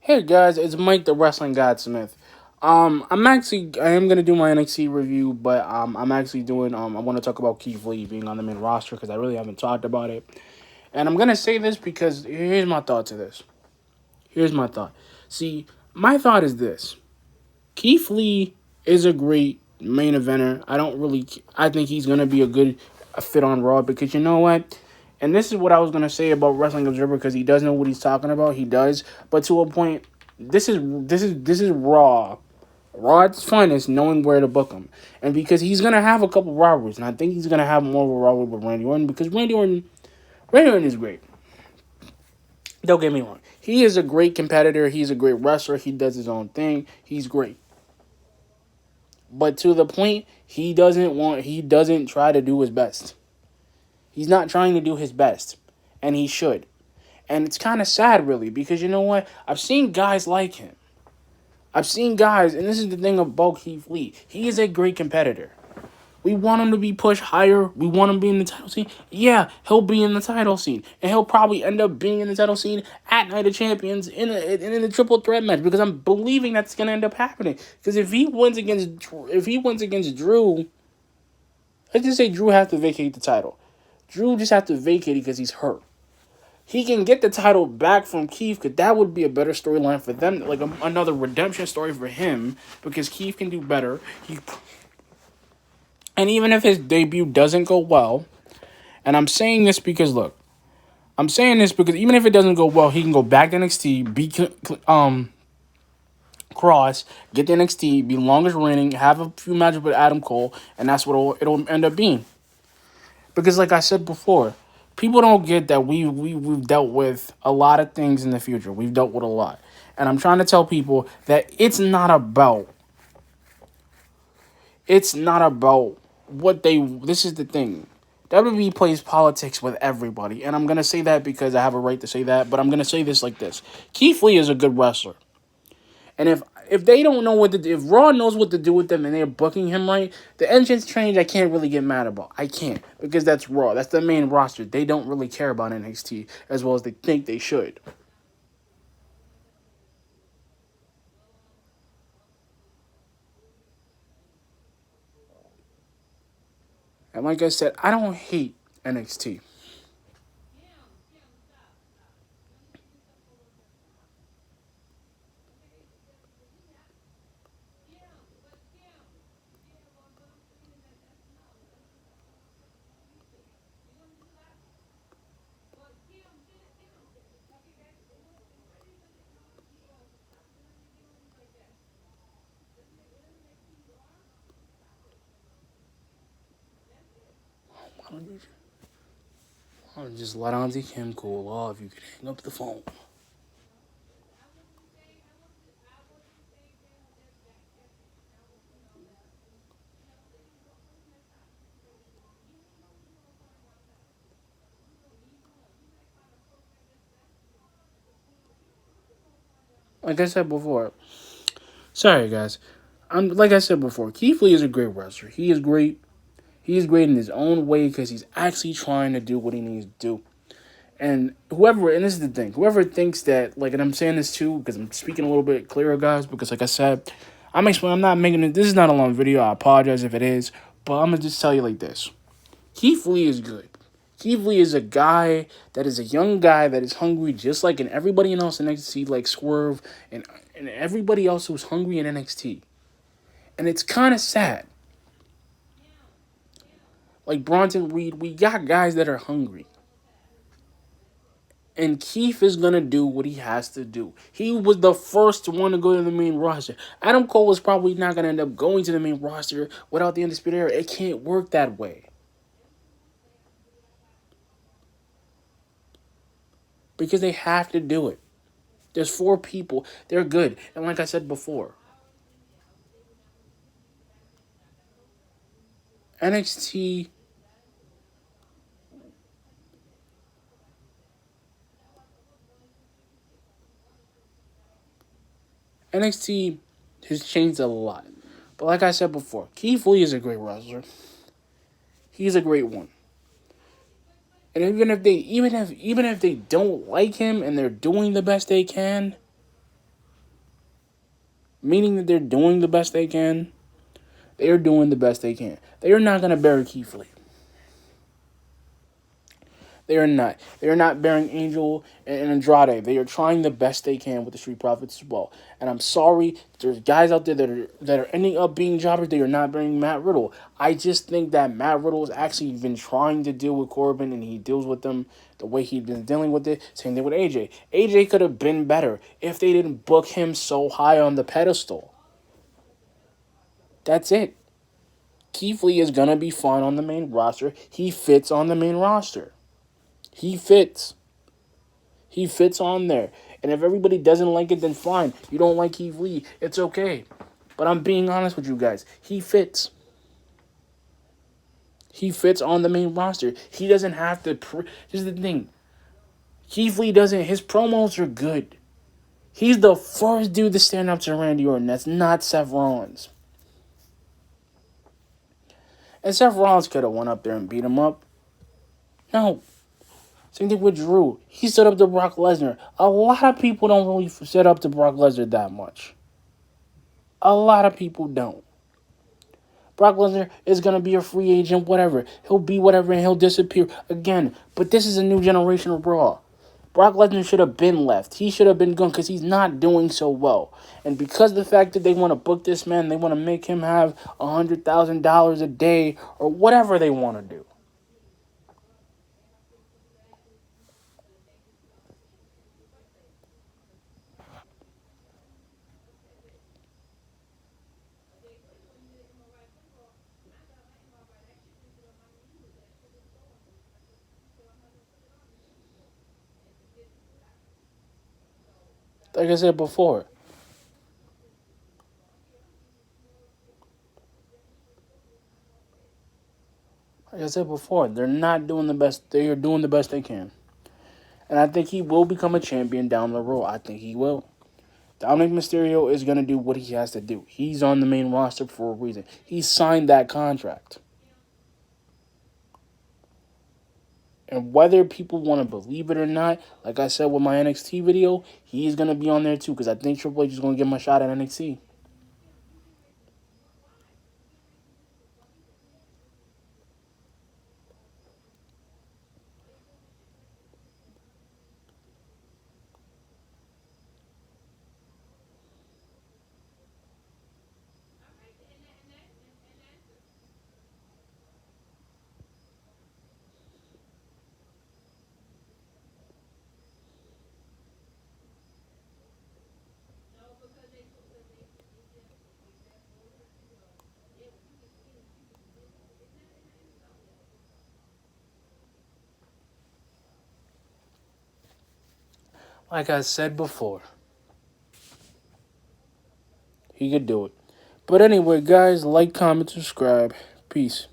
Hey guys, it's Mike the Wrestling Godsmith. I am gonna do my NXT review, but I'm actually doing I want to talk about Keith Lee being on the main roster because I really haven't talked about it, and I'm gonna say this because here's my thought to this. Here's my thought. See, my thought is this: Keith Lee is a great main eventer. I think he's gonna be a fit on Raw because you know what. And this is what I was gonna say about Wrestling Observer because he does know what he's talking about. He does, but to a point, this is Raw. Raw at its finest, knowing where to book him, and because he's gonna have a couple rivalries, and I think he's gonna have more of a rivalry with Randy Orton because Randy Orton is great. Don't get me wrong, he is a great competitor. He's a great wrestler. He does his own thing. He's great, but to the point, he doesn't try to do his best. He's not trying to do his best, and he should. And it's kind of sad, really, because you know what? I've seen guys like him. I've seen guys, and this is the thing about Keith Lee. He is a great competitor. We want him to be pushed higher. We want him to be in the title scene. Yeah, he'll be in the title scene. And he'll probably end up being in the title scene at Night of Champions in a triple threat match because I'm believing that's going to end up happening. Because if he wins against Drew, let's just say Drew has to vacate the title. Drew just has to vacate it because he's hurt. He can get the title back from Keith because that would be a better storyline for them, like another redemption story for him because Keith can do better. And even if his debut doesn't go well, and I'm saying this because look, I'm saying this because even if it doesn't go well, he can go back to NXT, beat Cross, get to NXT, be longest reigning, have a few matches with Adam Cole, and that's what it'll end up being. Because like I said before, people don't get that we've dealt with a lot of things in the future. We've dealt with a lot. And I'm trying to tell people that it's not about this is the thing. WWE plays politics with everybody. And I'm going to say that because I have a right to say that. But I'm going to say this like this. Keith Lee is a good wrestler. And if they don't know what to do, if Raw knows what to do with them and they're booking him right, the entrance change I can't really get mad about. I can't because that's Raw. That's the main roster. They don't really care about NXT as well as they think they should. And like I said, I don't hate NXT. I'll just let Auntie Kim cool off. You can hang up the phone. Like I said before, sorry guys. Like I said before, Keith Lee is a great wrestler. He is great. He is great in his own way because he's actually trying to do what he needs to do. And and this is the thing, whoever thinks that, like, and I'm saying this too because I'm speaking a little bit clearer, guys, because like I said, I'm not making it, this is not a long video, I apologize if it is, but I'm going to just tell you like this. Keith Lee is good. Keith Lee is a guy that is a young guy that is hungry just like in everybody else in NXT, like Swerve and everybody else who's hungry in NXT. And it's kind of sad. Like Bronson Reed, we got guys that are hungry. And Keith is going to do what he has to do. He was the first one to go to the main roster. Adam Cole was probably not going to end up going to the main roster without the Undisputed Era. It can't work that way. Because they have to do it. There's 4 people. They're good. And like I said before, NXT NXT has changed a lot. But like I said before, Keith Lee is a great wrestler. He's a great one. And even if they don't like him and they're doing the best they can, meaning that they're doing the best they can. They are doing the best they can. They are not going to bury Keith Lee. They are not. They are not bearing Angel and Andrade. They are trying the best they can with the Street Profits as well. And I'm sorry, there's guys out there that are ending up being jobbers. They are not bearing Matt Riddle. I just think that Matt Riddle has actually been trying to deal with Corbin, and he deals with them the way he's been dealing with it. Same thing with AJ. AJ could have been better if they didn't book him so high on the pedestal. That's it. Keith Lee is gonna be fine on the main roster. He fits on the main roster. He fits. He fits on there. And if everybody doesn't like it, then fine. You don't like Keith Lee. It's okay. But I'm being honest with you guys. He fits. He fits on the main roster. He doesn't have to. Here's the thing. Keith Lee doesn't. His promos are good. He's the first dude to stand up to Randy Orton. That's not Seth Rollins. And Seth Rollins could have went up there and beat him up. No. Same thing with Drew. He stood up to Brock Lesnar. A lot of people don't really set up to Brock Lesnar that much. A lot of people don't. Brock Lesnar is going to be a free agent, whatever. He'll be whatever and he'll disappear again. But this is a new generation of Raw. Brock Lesnar should have been left. He should have been gone because he's not doing so well. And because of the fact that they want to book this man, they want to make him have $100,000 a day or whatever they want to do. Like I said before, they're not doing the best. They are doing the best they can. And I think he will become a champion down the road. I think he will. Dominic Mysterio is going to do what he has to do. He's on the main roster for a reason. He signed that contract. And whether people want to believe it or not, like I said with my NXT video, he's going to be on there too because I think Triple H is going to give him a shot at NXT. Like I said before, he could do it. But anyway, guys, like, comment, subscribe. Peace.